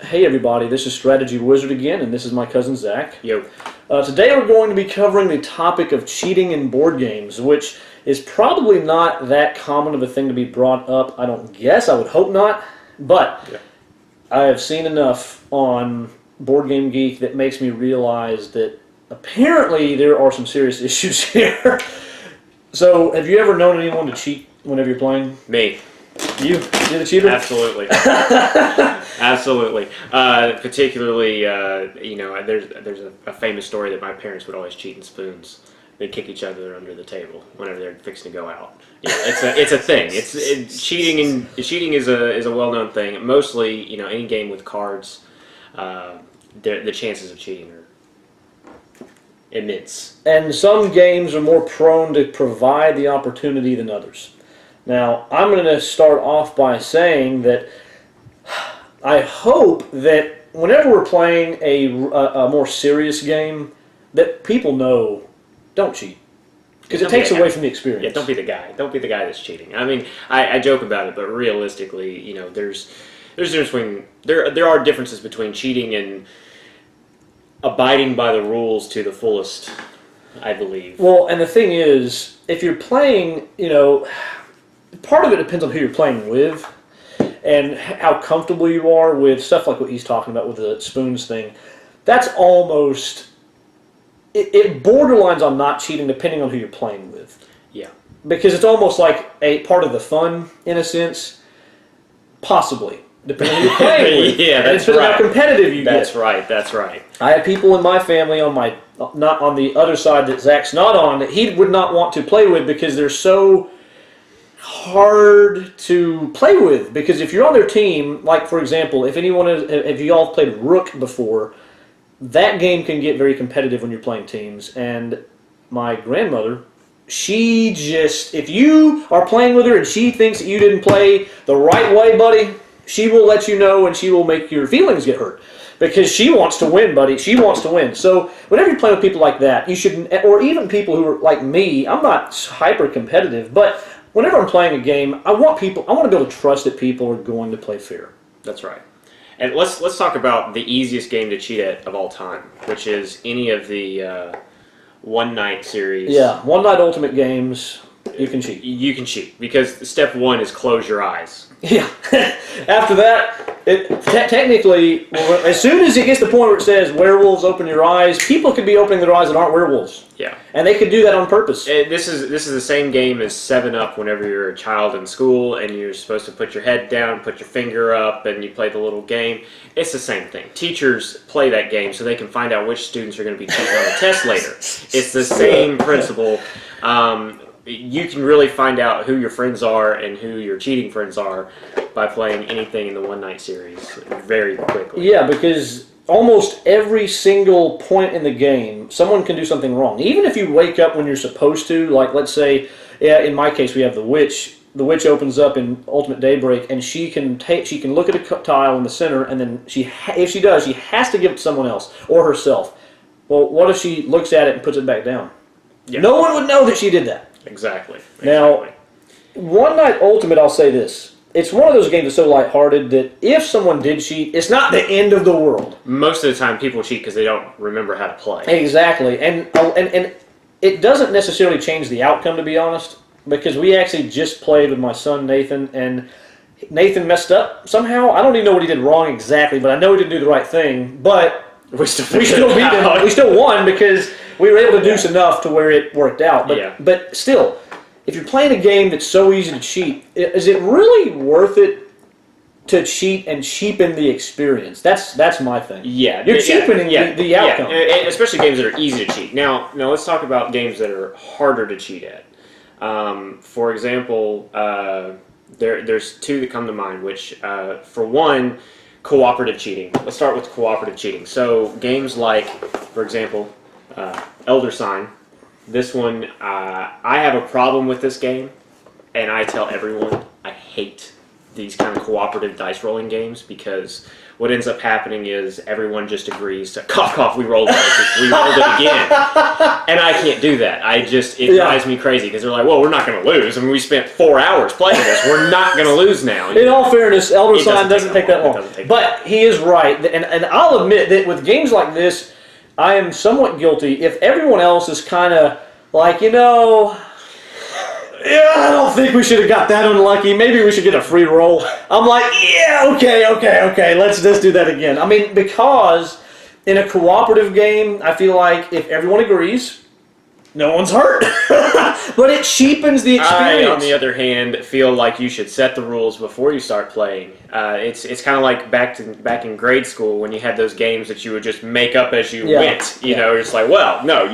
Hey everybody, this is Strategy Wizard again, and this is my cousin Zack. Yo. Today we're going to be covering the topic of cheating in board games, which is probably not that common of a thing to be brought up. I don't guess, I would hope not, but Yeah. I have seen enough on Board Game Geek that makes me realize that apparently there are some serious issues here. So, have you ever known anyone to cheat whenever you're playing? Me. You're the cheater? Absolutely. Absolutely. Particularly, there's a famous story that my parents would always cheat in spoons. They'd kick each other under the table whenever they're fixing to go out. Yeah, it's a thing. Cheating is a well-known thing. Mostly, any game with cards, the chances of cheating are immense. And some games are more prone to provide the opportunity than others. Now, I'm going to start off by saying that I hope that whenever we're playing a more serious game, that people know, don't cheat. Because it takes away from the experience. Yeah, don't be the guy. Don't be the guy that's cheating. I mean, I joke about it, but realistically, there's a difference between, there are differences between cheating and abiding by the rules to the fullest, I believe. Well, and the thing is, if you're playing, part of it depends on who you're playing with and how comfortable you are with stuff like what he's talking about with the spoons thing. That's almost, it borderlines on not cheating depending on who you're playing with. Yeah. Because it's almost like a part of the fun, in a sense, possibly, depending on who you're playing with. Yeah, that's and right. how competitive you That's get. right, that's right. I have people in my family not on the other side that Zach's not on, that he would not want to play with because they're so hard to play with. Because if you're on their team, like for example, if you all played Rook before, that game can get very competitive when you're playing teams. And my grandmother, she just, if you are playing with her and she thinks that you didn't play the right way, buddy, she will let you know and she will make your feelings get hurt. Because she wants to win, buddy. She wants to win. So whenever you play with people like that, you should, or even people who are like me, I'm not hyper competitive, but whenever I'm playing a game, I want to be able to trust that people are going to play fair. That's right. And let's talk about the easiest game to cheat at of all time, which is any of the One Night series. Yeah, One Night Ultimate games, you can cheat. You can cheat because step one is close your eyes. Yeah. After that, technically, as soon as it gets to the point where it says werewolves open your eyes, people could be opening their eyes that aren't werewolves. Yeah. And they could do that on purpose. This is the same game as 7-Up whenever you're a child in school and you're supposed to put your head down, put your finger up, and you play the little game. It's the same thing. Teachers play that game so they can find out which students are going to be cheating on a test later. It's the same principle. You can really find out who your friends are and who your cheating friends are by playing anything in the One Night series very quickly. Yeah, because almost every single point in the game, someone can do something wrong. Even if you wake up when you're supposed to, like let's say, in my case we have the witch. The witch opens up in Ultimate Daybreak, and she can look at a tile in the center, and then if she does, she has to give it to someone else or herself. Well, what if she looks at it and puts it back down? Yeah. No one would know that she did that. Exactly. Now, One Night Ultimate, I'll say this. It's one of those games that's so lighthearted that if someone did cheat, it's not the end of the world. Most of the time people cheat because they don't remember how to play. Exactly. And it doesn't necessarily change the outcome, to be honest, because we actually just played with my son Nathan, and Nathan messed up somehow. I don't even know what he did wrong exactly, but I know he didn't do the right thing. But we still beat him. We still won because we were able to do enough to where it worked out. But still, if you're playing a game that's so easy to cheat, is it really worth it to cheat and cheapen the experience? That's my thing. Yeah, you're cheapening the outcome. Yeah, especially games that are easy to cheat. Now let's talk about games that are harder to cheat at. For example, there's two that come to mind. Which, for one, cooperative cheating. Let's start with cooperative cheating. So games like, for example, Elder Sign. This one, I have a problem with this game, and I tell everyone I hate these kind of cooperative dice rolling games, because what ends up happening is everyone just agrees to cough cough, we rolled it again, and I can't do that. It drives me crazy because they're like, well, we're not going to lose. I mean, we spent 4 hours playing this. We're not going to lose now. In all fairness, Elder Sign doesn't take that long. But he is right, and I'll admit that with games like this, I am somewhat guilty. If everyone else is kind of like, yeah, I don't think we should have got that unlucky. Maybe we should get a free roll. I'm like, yeah, okay. Let's just do that again. I mean, because in a cooperative game, I feel like if everyone agrees, no one's hurt. But it cheapens the experience. I, on the other hand, feel like you should set the rules before you start playing. It's kind of like back in grade school when you had those games that you would just make up as you went. You know, it's like, well, no,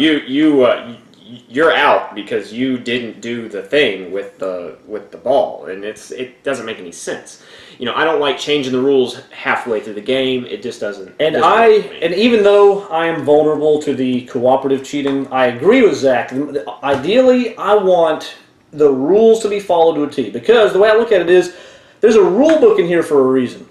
you're out because you didn't do the thing with the ball, and it doesn't make any sense. I don't like changing the rules halfway through the game. It just doesn't. And even though I am vulnerable to the cooperative cheating, I agree with Zach. Ideally, I want the rules to be followed to a T, because the way I look at it is, there's a rule book in here for a reason.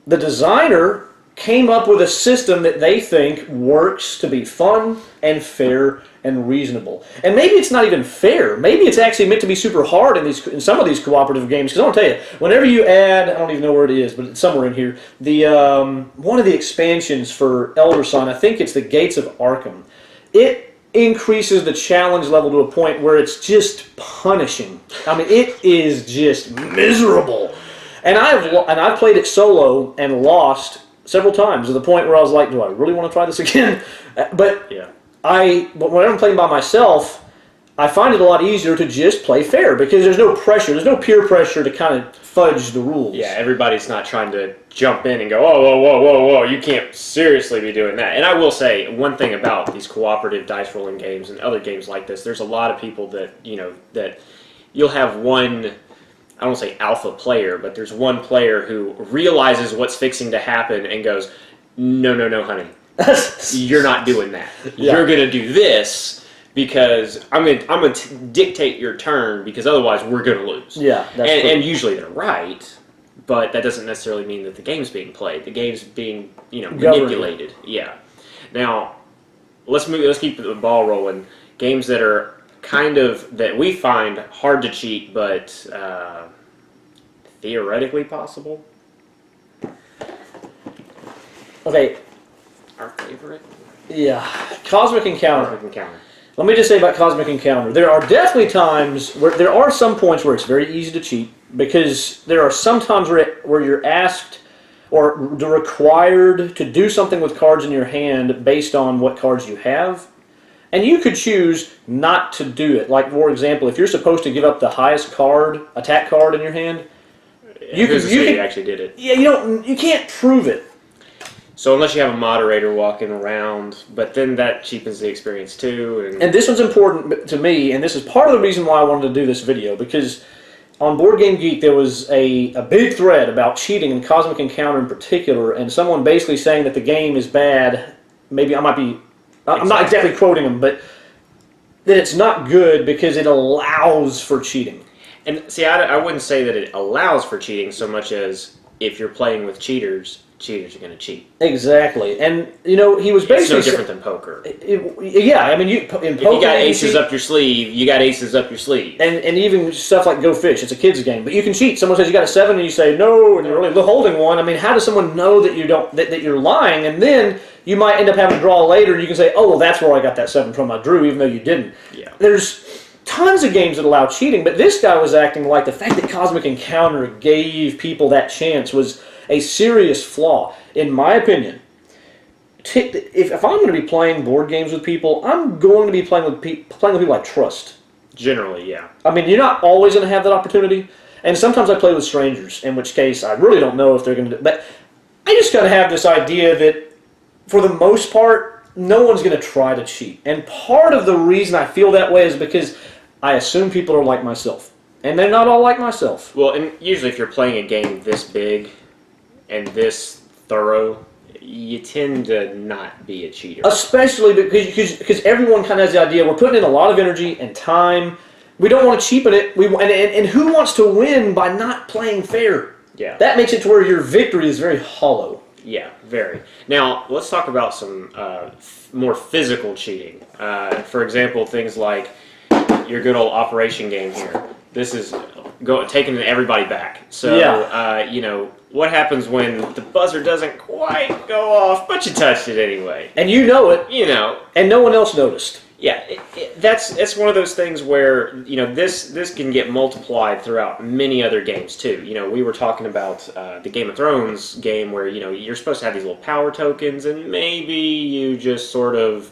The designer came up with a system that they think works to be fun and fair and reasonable. And maybe it's not even fair. Maybe it's actually meant to be super hard in some of these cooperative games. Because I want to tell you, whenever you add, I don't even know where it is, but it's somewhere in here, the one of the expansions for Elder Sign, I think it's the Gates of Arkham. It increases the challenge level to a point where it's just punishing. I mean, it is just miserable. And I've played it solo and lost several times to the point where I was like, do I really want to try this again? But when I'm playing by myself, I find it a lot easier to just play fair, because there's no pressure. There's no peer pressure to kind of fudge the rules. Yeah, everybody's not trying to jump in and go, oh, whoa, you can't seriously be doing that. And I will say, one thing about these cooperative dice rolling games and other games like this, there's a lot of people that, that you'll have one, I don't say alpha player, but there's one player who realizes what's fixing to happen and goes, no, honey. You're not doing that. Yeah. You're going to do this because I'm going to dictate your turn, because otherwise we're going to lose. Yeah, and usually they're right, but that doesn't necessarily mean that the game's being played. The game's being, manipulated. Yeah. Now, let's keep the ball rolling. Games that are that we find hard to cheat, but theoretically possible. Okay. Our favorite? Yeah. Cosmic Encounter. Cosmic Encounter. Let me just say about Cosmic Encounter. There are definitely times where there are some points where it's very easy to cheat, because there are some times where you're asked or required to do something with cards in your hand based on what cards you have. And you could choose not to do it. Like, for example, if you're supposed to give up the highest attack card in your hand, you actually did it. Yeah, you can't prove it. So unless you have a moderator walking around, but then that cheapens the experience too. And this one's important to me, and this is part of the reason why I wanted to do this video, because on Board Game Geek there was a big thread about cheating in Cosmic Encounter in particular, and someone basically saying that the game is bad. Maybe I'm not exactly quoting them, but that it's not good because it allows for cheating. And see, I wouldn't say that it allows for cheating so much as if you're playing with cheaters are going to cheat. Exactly. And, he was basically... It's no different than poker. Yeah, I mean, in poker... If you got aces up your sleeve, you got aces up your sleeve. And even stuff like Go Fish, it's a kid's game, but you can cheat. Someone says you got a 7 and you say no, and you're really holding one. I mean, how does someone know that that you're lying? And then you might end up having to draw later, and you can say, oh, well, that's where I got that 7 from. I drew, even though you didn't. Yeah. There's tons of games that allow cheating, but this guy was acting like the fact that Cosmic Encounter gave people that chance was a serious flaw. In my opinion, if I'm going to be playing board games with people, I'm going to be playing with people I trust. Generally, yeah. I mean, you're not always going to have that opportunity, and sometimes I play with strangers, in which case I really don't know if they're going to do. But I just got to have this idea that, for the most part, no one's going to try to cheat. And part of the reason I feel that way is because I assume people are like myself, and they're not all like myself. Well, and usually if you're playing a game this big and this thorough, you tend to not be a cheater. Especially because everyone kind of has the idea, we're putting in a lot of energy and time. We don't want to cheapen it. And who wants to win by not playing fair? Yeah. That makes it to where your victory is very hollow. Yeah, very. Now, let's talk about some more physical cheating. For example, things like your good old operation game here. This is taking everybody back. So, what happens when the buzzer doesn't quite go off, but you touched it anyway? And you know it. And no one else noticed. Yeah, it's one of those things where this can get multiplied throughout many other games too. We were talking about the Game of Thrones game where you're supposed to have these little power tokens, and maybe you just sort of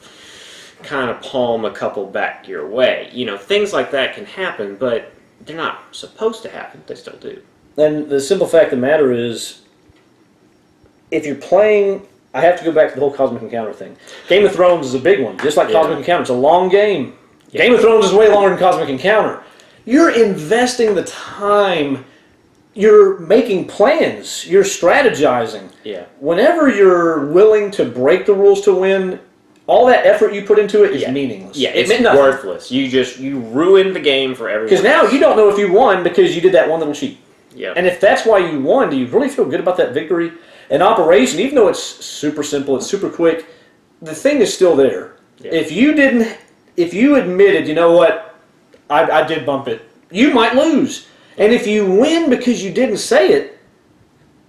kind of palm a couple back your way. Things like that can happen, but they're not supposed to happen. They still do. And the simple fact of the matter is, if you're playing. I have to go back to the whole Cosmic Encounter thing. Game of Thrones is a big one, just like Cosmic Encounter. It's a long game. Yeah. Game of Thrones is way longer than Cosmic Encounter. You're investing the time. You're making plans. You're strategizing. Yeah. Whenever you're willing to break the rules to win, all that effort you put into it is meaningless. Yeah, it's worthless. You ruined the game for everyone. Because now you don't know if you won because you did that one little cheat. Yeah. And if that's why you won, do you really feel good about that victory? An operation, even though it's super simple, it's super quick, the thing is still there. Yeah. If you admitted, you know what, I did bump it, you might lose. And if you win because you didn't say it,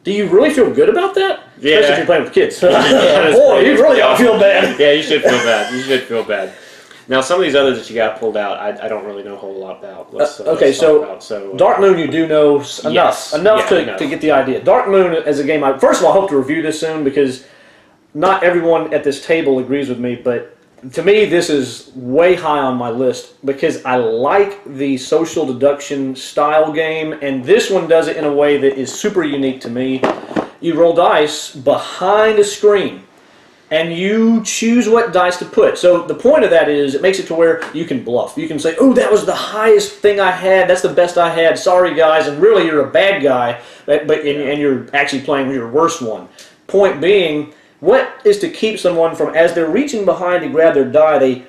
do you really feel good about that? Yeah. Especially if you're playing with kids. Boy, you really ought to feel bad. Yeah, you should feel bad. You should feel bad. Now, some of these others that you got pulled out, I don't really know a whole lot about. Dark Moon you do know enough to get the idea. Dark Moon is a game first of all, I hope to review this soon because not everyone at this table agrees with me, but to me this is way high on my list because I like the social deduction style game, and this one does it in a way that is super unique to me. You roll dice behind a screen. And you choose what dice to put. So the point of that is it makes it to where you can bluff. You can say, oh, that was the highest thing I had. That's the best I had. Sorry, guys. And really, you're a bad guy, and you're actually playing your worst one. Point being, what is to keep someone from, as they're reaching behind to grab their die, they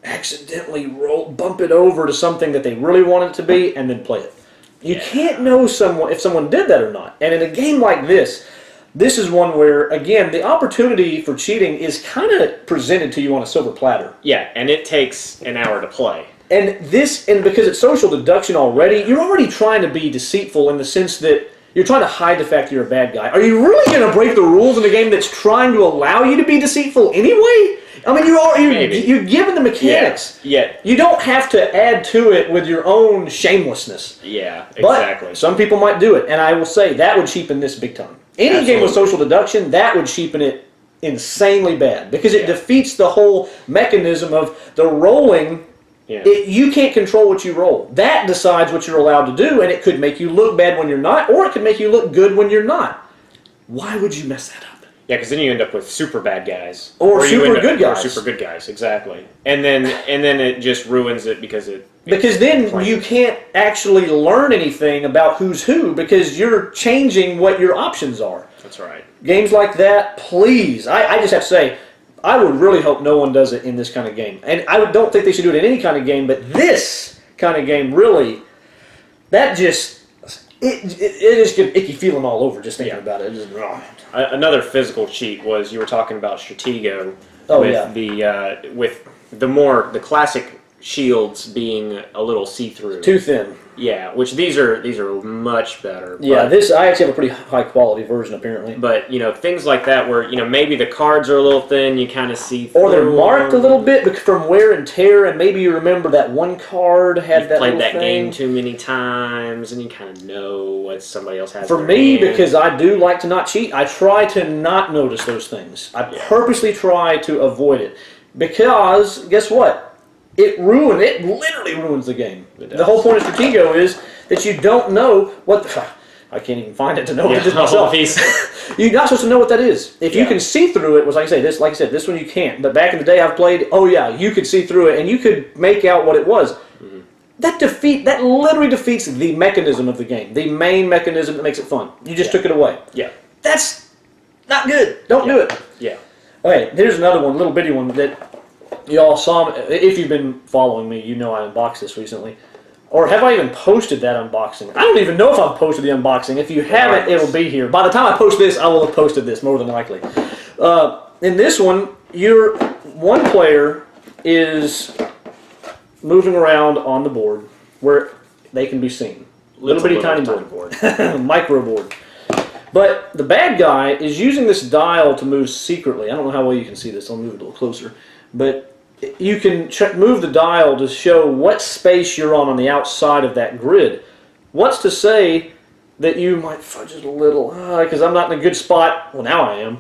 accidentally bump it over to something that they really want it to be, and then play it. You can't know if someone did that or not. And in a game like this is one where, again, the opportunity for cheating is kind of presented to you on a silver platter. Yeah, and it takes an hour to play. And because it's social deduction already, you're already trying to be deceitful in the sense that you're trying to hide the fact that you're a bad guy. Are you really going to break the rules in a game that's trying to allow you to be deceitful anyway? I mean, you're given the mechanics. Yeah. You don't have to add to it with your own shamelessness. Yeah, exactly. But some people might do it, and I will say that would cheapen this big time. Any game with social deduction, that would cheapen it insanely bad because it defeats the whole mechanism of the rolling. Yeah. You can't control what you roll. That decides what you're allowed to do, and it could make you look bad when you're not, or it could make you look good when you're not. Why would you mess that up? Yeah, because then you end up with super bad guys, or super good guys, or super good guys, exactly. And then it just ruins it because then you can't actually learn anything about who's who because you're changing what your options are. That's right. Games like that, please. I just have to say, I would really hope no one does it in this kind of game. And I don't think they should do it in any kind of game, but this kind of game really, that just, it just gives icky feeling all over just thinking about it. Another physical cheat was you were talking about Stratego with the classic shields being a little see-through. Too thin. Yeah, which these are much better. Yeah, I actually have a pretty high quality version apparently. But things like that where maybe the cards are a little thin, you kind of see through. Or they're marked a little bit from wear and tear, and maybe you remember that one card had that little thing. You've played that game too many times, and you kind of know what somebody else has. For me, because I do like to not cheat, I try to not notice those things. I purposely try to avoid it because guess what? It literally ruins the game. The whole point of Stratego is that you don't know what I can't even find it to know what it is myself. You're not supposed to know what that is. If you can see through it, like I said, this one you can't. But back in the day I've played, you could see through it and you could make out what it was. Mm-hmm. That literally defeats the mechanism of the game. The main mechanism that makes it fun. You just took it away. Yeah. That's not good. Don't do it. Yeah. Okay, here's another one, little bitty one that y'all saw. If you've been following me, you know I unboxed this recently. Or have I even posted that unboxing? I don't even know if I've posted the unboxing. If you haven't, it'll be here. By the time I post this, I will have posted this, more than likely. In this one, one player is moving around on the board where they can be seen. Little bitty tiny board. Micro board. But the bad guy is using this dial to move secretly. I don't know how well you can see this. I'll move it a little closer. But you can move the dial to show what space you're on the outside of that grid. What's to say that you might fudge it a little, because I'm not in a good spot. Well, now I am.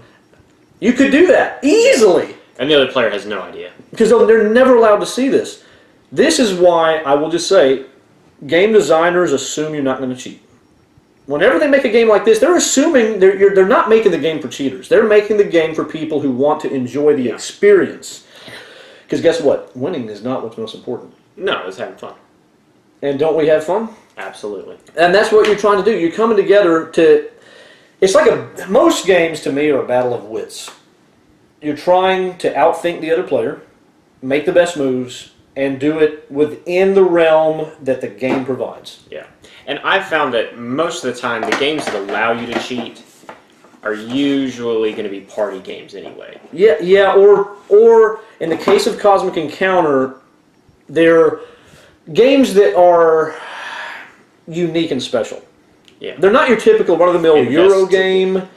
You could do that easily. And the other player has no idea. Because they're never allowed to see this. This is why, I will just say, game designers assume you're not going to cheat. Whenever they make a game like this, they're assuming they're not making the game for cheaters. They're making the game for people who want to enjoy the experience. Because guess what? Winning is not what's most important. No, it's having fun. And don't we have fun? Absolutely. And that's what you're trying to do. You're coming together to... It's like most games to me are a battle of wits. You're trying to outthink the other player, make the best moves, and do it within the realm that the game provides. Yeah. And I've found that most of the time, the games that allow you to cheat are usually going to be party games anyway. Yeah, or in the case of Cosmic Encounter, they're games that are unique and special. Yeah. They're not your typical run-of-the-mill Euro game,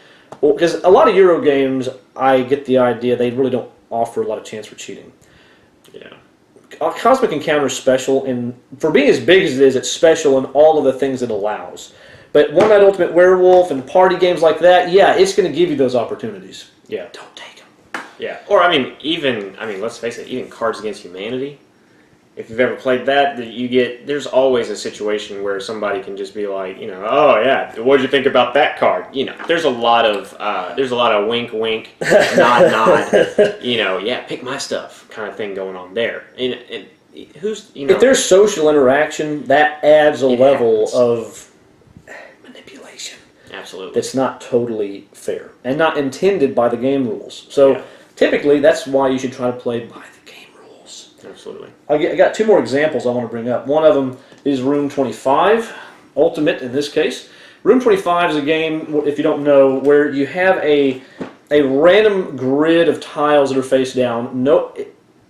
because a lot of Euro games, I get the idea, they really don't offer a lot of chance for cheating. Yeah. Cosmic Encounter is special, and for being as big as it is, it's special in all of the things it allows. But One Night Ultimate Werewolf and party games like that, yeah, it's going to give you those opportunities. Yeah. Don't take them. Yeah. Or, let's face it, even Cards Against Humanity, if you've ever played that, there's always a situation where somebody can just be like, oh yeah, what'd you think about that card? There's a lot of wink, wink, nod, nod, yeah, pick my stuff kind of thing going on there. And if there's social interaction, that adds a level of manipulation. Absolutely. That's not totally fair and not intended by the game rules. So typically, that's why you should try to play by the game rules. Absolutely. I got two more examples I want to bring up. One of them is Room 25, Ultimate in this case. Room 25 is a game, if you don't know, where you have a random grid of tiles that are face down.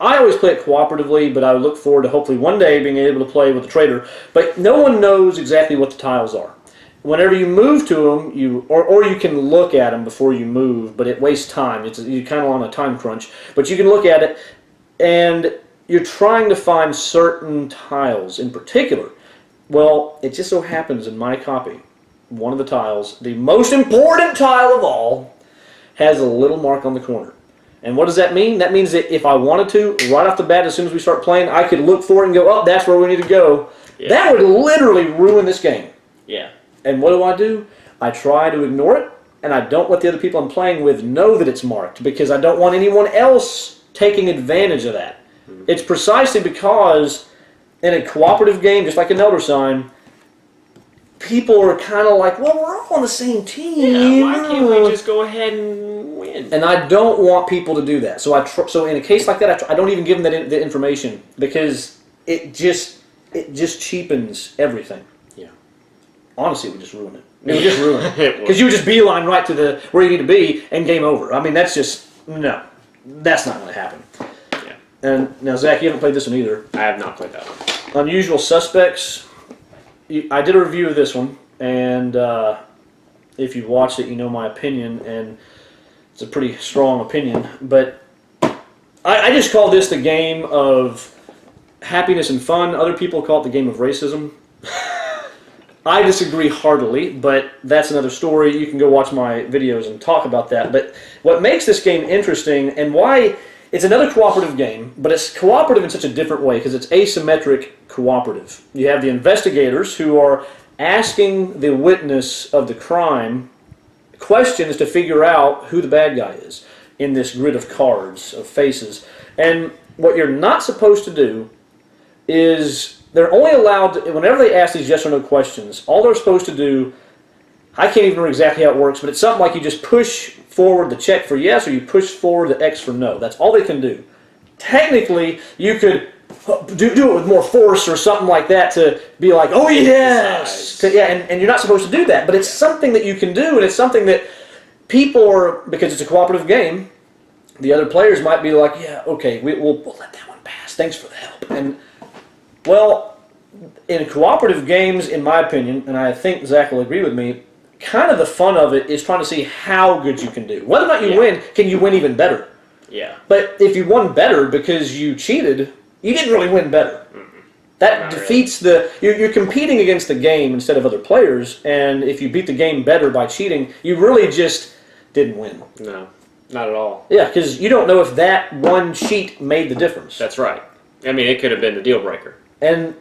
I always play it cooperatively, but I look forward to hopefully one day being able to play with the trader. But no one knows exactly what the tiles are. Whenever you move to them, or you can look at them before you move, but it wastes time. You're kind of on a time crunch. But you can look at it, and you're trying to find certain tiles in particular. Well, it just so happens in my copy, one of the tiles, the most important tile of all, has a little mark on the corner. And what does that mean? That means that if I wanted to, right off the bat, as soon as we start playing, I could look for it and go, oh, that's where we need to go. Yeah. That would literally ruin this game. Yeah. And what do? I try to ignore it, and I don't let the other people I'm playing with know that it's marked, because I don't want anyone else taking advantage of that. Mm-hmm. It's precisely because in a cooperative game, just like an Elder Sign, people are kind of like, well, we're all on the same team. Yeah, why can't we just go ahead and win? And I don't want people to do that. So in a case like that, I don't even give them the information, because it just cheapens everything. Yeah. Honestly, it would just ruin it. It would just ruin it. Because you would just beeline right to where you need to be and game over. I mean, that's not going to happen. Yeah. And now, Zach, you haven't played this one either. I have not played that one. Unusual Suspects. I did a review of this one, and if you've watched it, you know my opinion, and it's a pretty strong opinion. But I just call this the game of happiness and fun. Other people call it the game of racism. I disagree heartily, but that's another story. You can go watch my videos and talk about that. But what makes this game interesting, and why it's another cooperative game, but it's cooperative in such a different way, because it's asymmetric cooperative. You have the investigators who are asking the witness of the crime questions to figure out who the bad guy is in this grid of cards, of faces. And what you're not supposed to do is, they're only allowed to, whenever they ask these yes or no questions, all they're supposed to do, I can't even remember exactly how it works, but it's something like you just push forward the check for yes, or you push forward the X for no. That's all they can do. Technically, you could do it with more force or something like that to be like, oh yes, and you're not supposed to do that. But it's something that you can do, and it's something that people are, because it's a cooperative game. The other players might be like, yeah, okay, we'll let that one pass. Thanks for the help. And well, in cooperative games, in my opinion, and I think Zach will agree with me, kind of the fun of it is trying to see how good you can do. Whether or not you win, can you win even better? Yeah. But if you won better because you cheated, you didn't really win better. That Not defeats you're competing against the game instead of other players, and if you beat the game better by cheating, you really just didn't win. No, not at all. Yeah, because you don't know if that one cheat made the difference. That's right. I mean, it could have been the deal breaker. And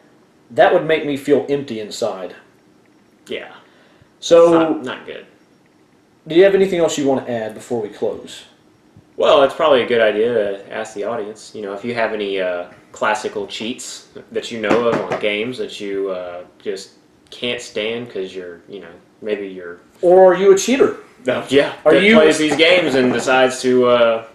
that would make me feel empty inside. Yeah. So, not good. Do you have anything else you want to add before we close? Well, it's probably a good idea to ask the audience, if you have any classical cheats that you know of on games that you just can't stand because maybe you're... Or are you a cheater? Yeah, that plays these games and decides to,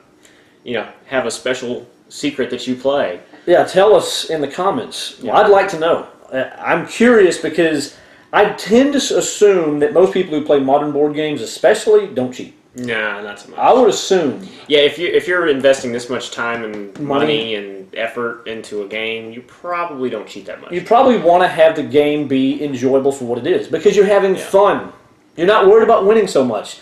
have a special secret that you play. Yeah, tell us in the comments. Yeah. I'd like to know. I'm curious because I tend to assume that most people who play modern board games especially don't cheat. Nah, not so much. I would assume. Yeah, if you're investing this much time and money and effort into a game, you probably don't cheat that much. You probably want to have the game be enjoyable for what it is because you're having fun. You're not worried about winning so much.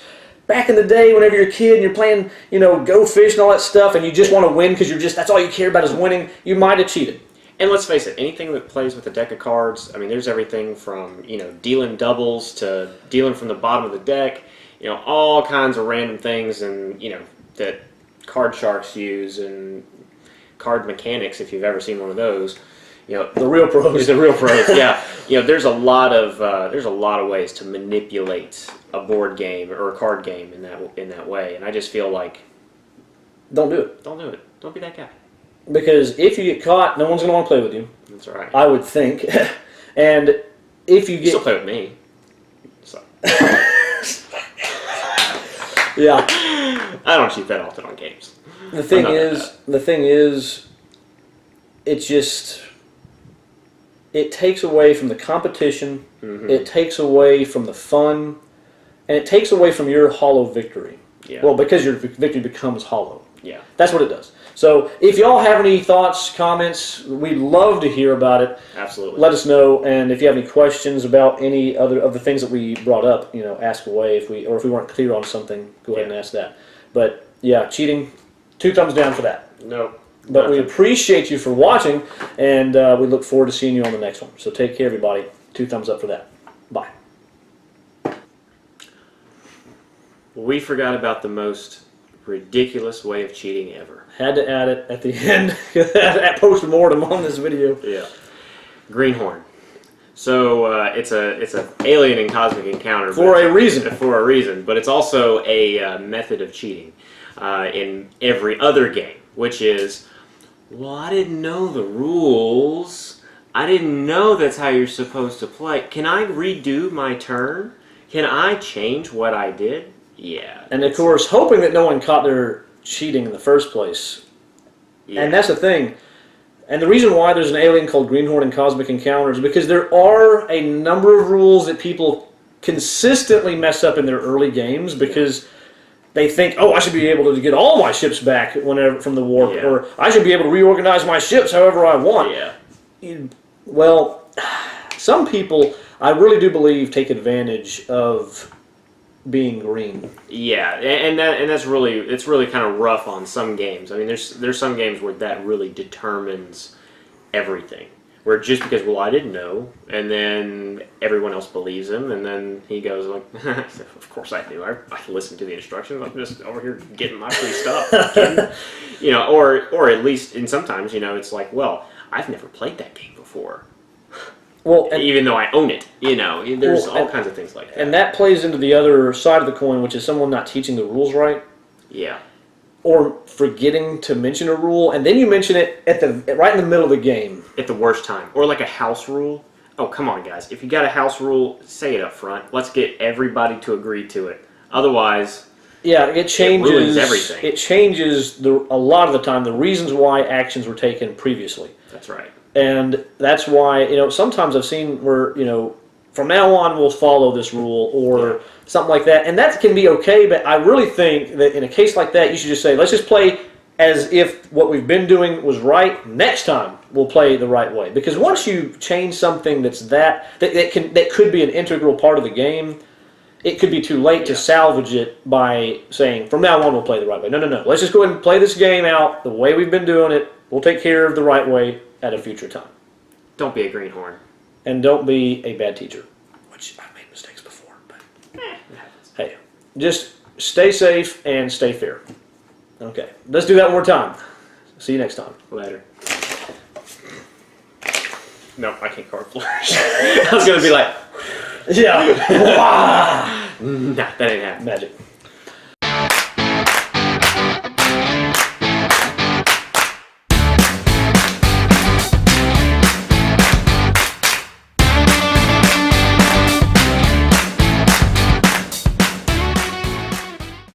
Back in the day, whenever you're a kid and you're playing, Go Fish and all that stuff, and you just want to win because that's all you care about is winning, you might have cheated. And let's face it, anything that plays with a deck of cards, I mean, there's everything from, dealing doubles to dealing from the bottom of the deck. All kinds of random things and, that card sharks use and card mechanics, if you've ever seen one of those. The real pros. The real pros, yeah. There's a lot of ways to manipulate a board game or a card game in that way. And I just feel like... Don't do it. Don't do it. Don't be that guy. Because if you get caught, no one's going to want to play with you. That's right. I would think. And if you get... Still play with me. So... Yeah. I don't cheat that often on games. The thing is, it takes away from the competition, it takes away from the fun, and it takes away from your hollow victory. Yeah. Well, because your victory becomes hollow. Yeah. That's what it does. So if y'all have any thoughts, comments, we'd love to hear about it. Absolutely. Let us know, and if you have any questions about any other of the things that we brought up, ask away. If we weren't clear on something, go ahead and ask that. But yeah, cheating, 2 thumbs down for that. Nope. But we appreciate you for watching, and we look forward to seeing you on the next one. So take care, everybody. 2 thumbs up for that. Bye. We forgot about the most ridiculous way of cheating ever. Had to add it at the end, at post-mortem on this video. Yeah. Greenhorn. So it's a alien and cosmic encounter. For a reason. For a reason. But it's also a method of cheating in every other game, which is, well, I didn't know the rules. I didn't know that's how you're supposed to play. Can I redo my turn? Can I change what I did? Yeah. And of course, hoping that no one caught their cheating in the first place. Yeah. And that's the thing. And the reason why there's an alien called Greenhorn and Cosmic Encounters is because there are a number of rules that people consistently mess up in their early games because they think, oh, I should be able to get all my ships back whenever from the warp, or I should be able to reorganize my ships however I want. Yeah. Well, some people, I really do believe, take advantage of being green. Yeah, and that's really kind of rough on some games. I mean, there's some games where that really determines everything. Where just because, well, I didn't know, and then everyone else believes him, and then he goes like, of course I knew. I listened to the instructions. I'm just over here getting my free stuff. Or at least, and sometimes, it's like, well, I've never played that game before. Well, even though I own it, there's all kinds of things like that. And that plays into the other side of the coin, which is someone not teaching the rules right. Yeah. Or forgetting to mention a rule, and then you mention it right in the middle of the game. At the worst time. Or like a house rule. Oh, come on, guys. If you got a house rule, say it up front. Let's get everybody to agree to it. Otherwise... Yeah, it changes ruins everything. It changes a lot of the time the reasons why actions were taken previously. That's right. And that's why, sometimes I've seen where, from now on we'll follow this rule or something like that. And that can be okay, but I really think that in a case like that, you should just say, let's just play as if what we've been doing was right. Next time we'll play the right way. Because once you change something that could be an integral part of the game, it could be too late to salvage it by saying, from now on we'll play the right way. No. Let's just go ahead and play this game out the way we've been doing it. We'll take care of the right way at a future time. Don't be a greenhorn. And don't be a bad teacher. Which I've made mistakes before, but hey, just stay safe and stay fair. Okay, let's do that one more time. See you next time. Later. No, I can't card flourish. I was going to be like, yeah. nah, that ain't happening. Magic.